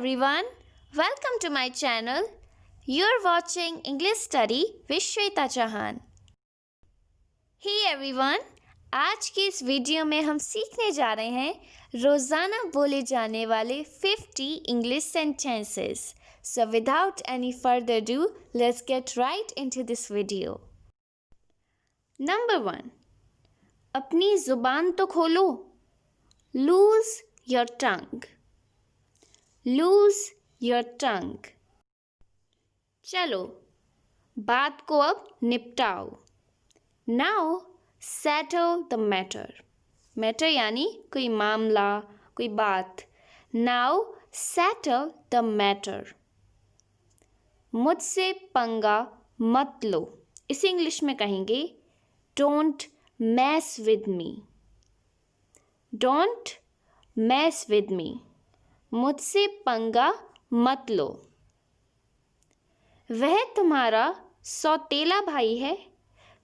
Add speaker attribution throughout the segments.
Speaker 1: everyone, welcome to my channel. You're watching English Study with Shweta Chauhan. Hey everyone, आज की इस video में हम सीखने जा रहे हैं रोज़ाना बोले जाने वाले 50 English sentences. So without any further ado, let's get right into this video. Number 1. अपनी ज़ुबान तो खोलो. Lose your tongue. Lose your tongue. चलो बात को अब निपटाओ. Now settle the matter. Matter यानी कोई मामला, कोई बात. Now settle the matter. मुझसे पंगा मत लो. इसे इंग्लिश में कहेंगे Don't mess with me. Don't mess with me. मुझसे पंगा मत लो. वह तुम्हारा सौतेला भाई है.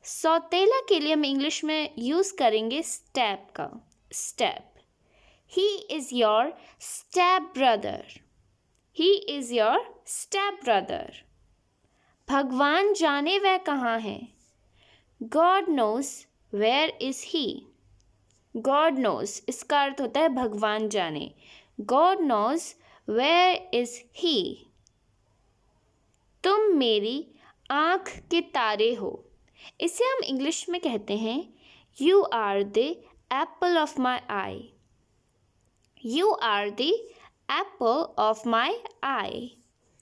Speaker 1: सौतेला के लिए हम इंग्लिश में यूज़ करेंगे स्टेप का. Step. He is your step brother. He is your step brother. भगवान जाने वह कहाँ है. God knows where is he. God knows इसका अर्थ होता है भगवान जाने. God knows where is he. तुम मेरी आँख के तारे हो. इसे हम इंग्लिश में कहते हैं You are the apple of my eye. You are the apple of my eye.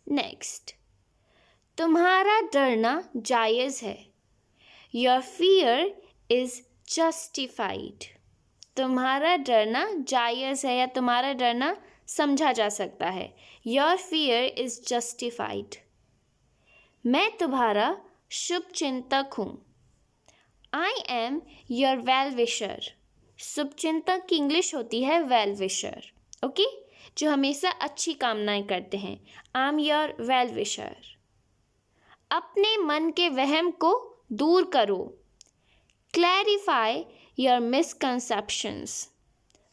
Speaker 1: Next. तुम्हारा डरना जायज़ है. Your fear is justified. तुम्हारा डरना जायज़ है या तुम्हारा डरना समझा जा सकता है. Your fear is justified. मैं तुम्हारा शुभ चिंतक हूँ. I am your well wisher. शुभ चिंतक की इंग्लिश होती है well wisher. ओके जो हमेशा अच्छी कामनाएं करते हैं. I am your well wisher. अपने मन के वहम को दूर करो. Clarify your misconceptions.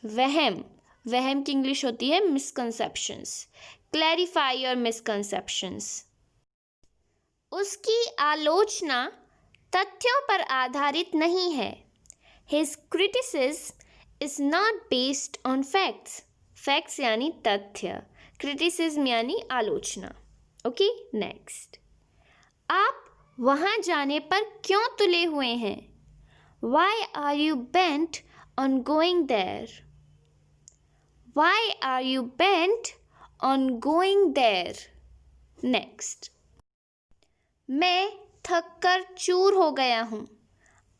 Speaker 1: वहम की इंग्लिश होती है misconceptions. Clarify your misconceptions. उसकी आलोचना तथ्यों पर आधारित नहीं है. His criticism is not based on facts. Facts यानी तथ्य. Criticism यानी आलोचना. Okay next. आप वहाँ जाने पर क्यों तुले हुए हैं. Why are you bent on going there? Why are you bent on going there? Next. मैं थक कर चूर हो गया हूँ.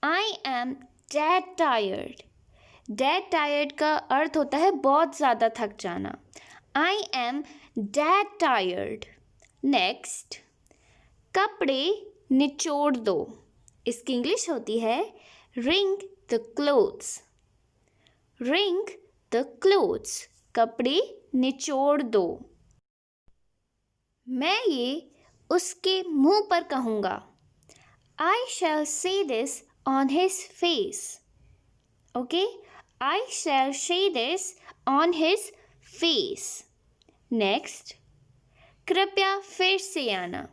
Speaker 1: I am dead tired. Dead tired का अर्थ होता है बहुत ज़्यादा थक जाना. I am dead tired. Next. कपड़े निचोड़ दो. इसकी इंग्लिश होती है Wring the clothes. Wring the clothes. कपड़े निचोड़ दो. मैं ये उसके मुंह पर कहूँगा. I shall say this on his face. Okay? I shall say this on his face. Next. कृपया फिर से आना.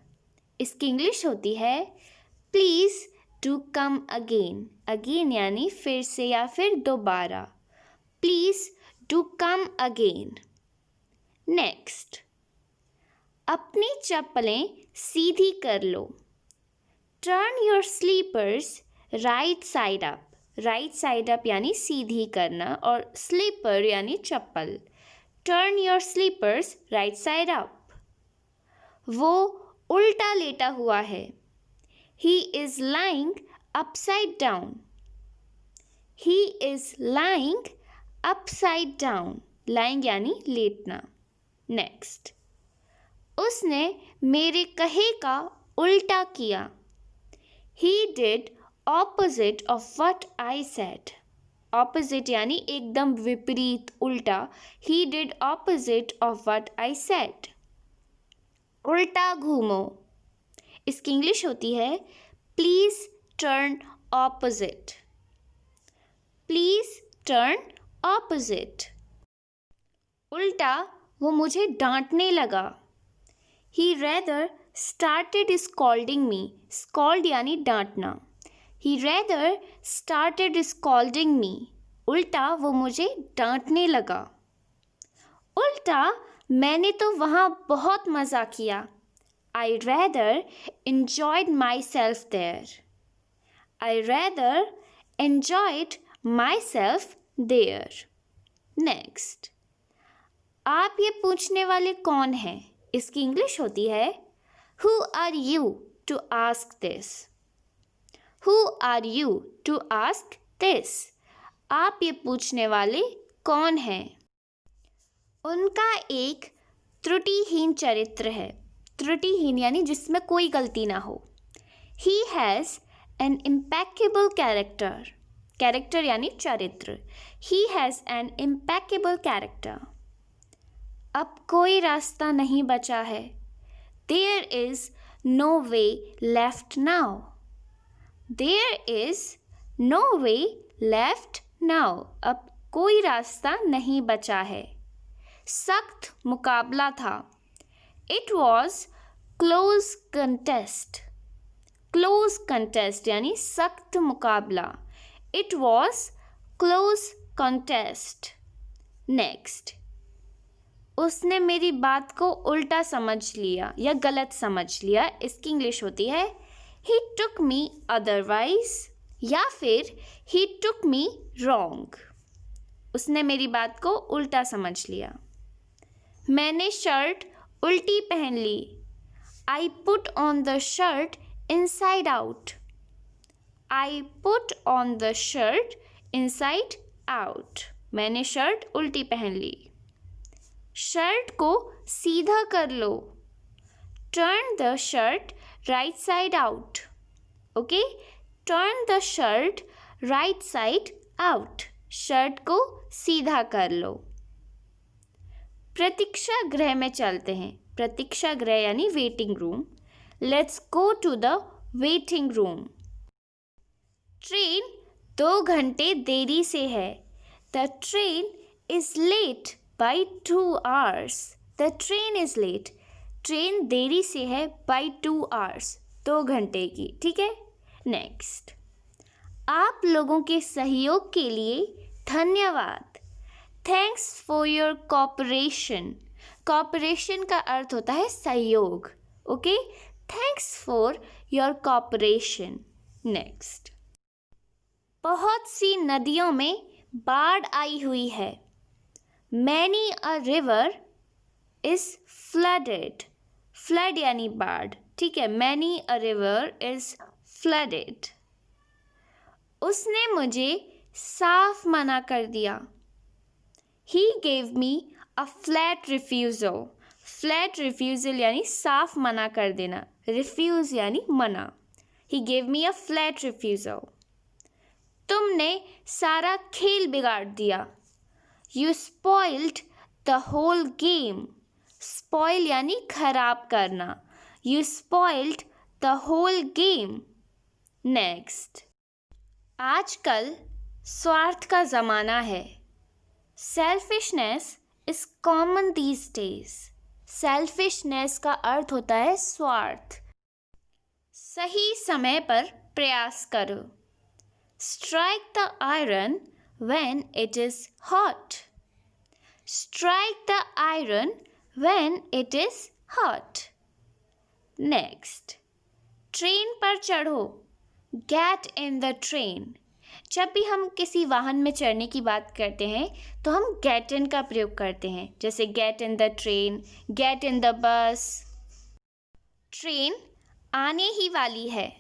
Speaker 1: इसकी इंग्लिश होती है Please do come again. Again यानी फिर से या फिर दोबारा. Please do come again. Next. अपनी चप्पलें सीधी कर लो. Turn your slippers right side up. Right side up यानी सीधी करना और slipper यानी चप्पल. Turn your slippers right side up. वो उल्टा लेटा हुआ है. He is lying upside down. He is lying upside down. Lying यानी लेटना. Next. उसने मेरे कहे का उल्टा किया. He did opposite of what I said. Opposite यानी एकदम विपरीत उल्टा. He did opposite of what I said. उल्टा घूमो. इसकी इंग्लिश होती है Please turn opposite. Please turn opposite. उल्टा वो मुझे डांटने लगा. He rather started scolding me. Scold यानी डांटना. He rather started scolding me. उल्टा वो मुझे डांटने लगा. उल्टा मैंने तो वहाँ बहुत मज़ा किया. I rather enjoyed myself there. I rather enjoyed myself there. Next. आप ये पूछने वाले कौन हैं? इसकी इंग्लिश होती है Who are you to ask this? Who are you to ask this? आप ये पूछने वाले कौन हैं? उनका एक त्रुटिहीन चरित्र है. त्रुटिहीन यानी जिसमें कोई गलती ना हो. He has an impeccable character. Character यानी चरित्र. He has an impeccable character. अब कोई रास्ता नहीं बचा है. There is no way left now. There is no way left now. अब कोई रास्ता नहीं बचा है. सख्त मुकाबला था. It was close contest. Close contest यानी सख्त मुकाबला. It was close contest. Next. उसने मेरी बात को उल्टा समझ लिया या गलत समझ लिया. इसकी इंग्लिश होती है He took me otherwise या फिर He took me wrong. उसने मेरी बात को उल्टा समझ लिया. मैंने शर्ट उल्टी पहन ली. I put on the shirt inside out. I put on the shirt inside out. मैंने शर्ट उल्टी पहन ली. शर्ट को सीधा कर लो. Turn the shirt right side out. Okay? Turn the shirt right side out. Shirt को सीधा कर लो. प्रतीक्षा गृह में चलते हैं. प्रतीक्षा गृह यानी waiting room. Let's go to the waiting room. Train 2 घंटे देरी से है. The train is late by 2 hours. The train is late. Train देरी से है by 2 hours. 2 घंटे की. ठीक है. नेक्स्ट. आप लोगों के सहयोग के लिए धन्यवाद. Thanks for your cooperation. Cooperation का अर्थ होता है सहयोग. Okay. Thanks for your cooperation. Next. बहुत सी नदियों में बाढ़ आई हुई है. Many a river is flooded. Flood यानी बाढ़. ठीक है. Many a river is flooded. उसने मुझे साफ मना कर दिया. He gave me a flat refusal. Flat refusal यानी साफ मना कर देना. Refuse यानी मना. He gave me a flat refusal. तुमने सारा खेल बिगाड़ दिया. You spoiled the whole game. Spoil यानी खराब करना. You spoiled the whole game. Next. आजकल स्वार्थ का ज़माना है. Selfishness is common these days. Selfishness का अर्थ होता है स्वार्थ. सही समय पर प्रयास करो. Strike the iron when it is hot. Strike the iron when it is hot. Next. Train पर चढ़ो. Get in the train. जब भी हम किसी वाहन में चढ़ने की बात करते हैं तो हम get in का प्रयोग करते हैं. जैसे get in the train, get in the bus. Train आने ही वाली है.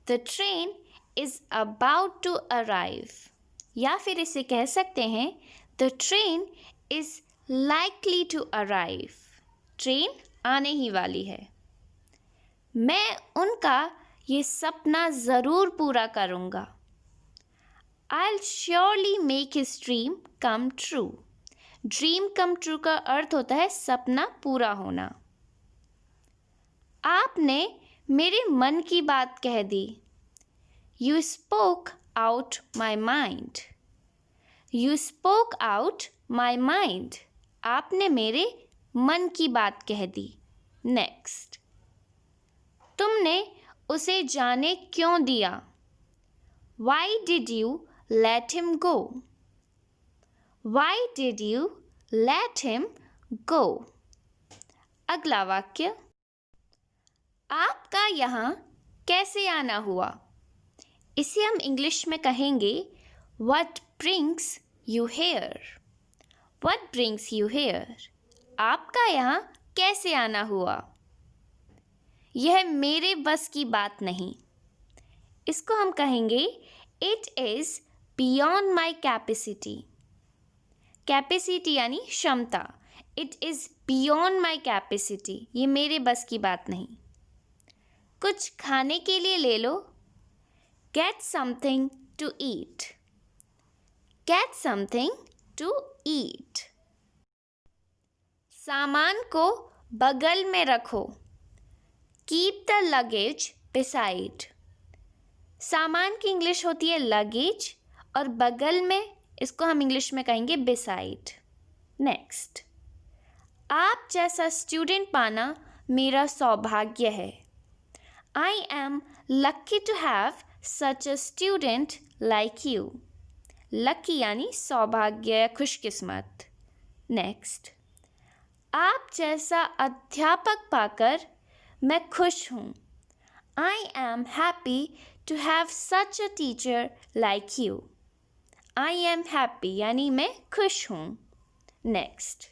Speaker 1: The train is about to arrive. या फिर इसे कह सकते हैं The train is likely to arrive. Train आने ही वाली है. मैं उनका ये सपना ज़रूर पूरा करूँगा. I'll surely make his dream come true. Dream come true का अर्थ होता है सपना पूरा होना. आपने मेरे मन की बात कह दी. You spoke out my mind. You spoke out my mind. आपने मेरे मन की बात कह दी। नेक्स्ट, तुमने उसे जाने क्यों दिया? Why did you let him go? Why did you let him go? अगला वाक्य, आपका यहाँ कैसे आना हुआ? इसे हम इंग्लिश में कहेंगे What brings you here? What brings you here? आपका यहाँ कैसे आना हुआ? यह मेरे बस की बात नहीं। इसको हम कहेंगे It is beyond my capacity. Capacity यानी क्षमता। It is beyond my capacity. ये मेरे बस की बात नहीं। कुछ खाने के लिए ले लो। Get something to eat. Get something to eat. सामान को बगल में रखो। Keep the luggage beside. सामान की इंग्लिश होती है लगेज और बगल में इसको हम इंग्लिश में कहेंगे beside. नेक्स्ट, आप जैसा स्टूडेंट पाना मेरा सौभाग्य है। I am lucky to have such a student like you. Lucky यानी सौभाग्य या खुशकिस्मत। नेक्स्ट, आप जैसा अध्यापक पाकर मैं खुश हूँ। I am happy to have such a teacher like you. I am happy यानी मैं खुश हूँ। नेक्स्ट,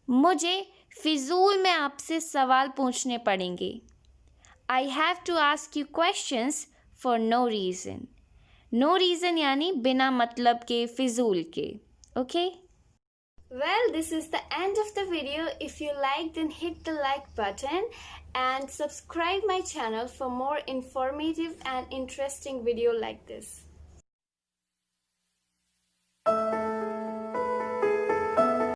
Speaker 1: मुझे फिजूल में आपसे सवाल पूछने पड़ेंगे। I have to ask you questions for no reason. No reason यानी बिना मतलब के, फिजूल के। Okay? Well, this is the end of the video. If you liked, then hit the like button and subscribe my channel for more informative and interesting video like this.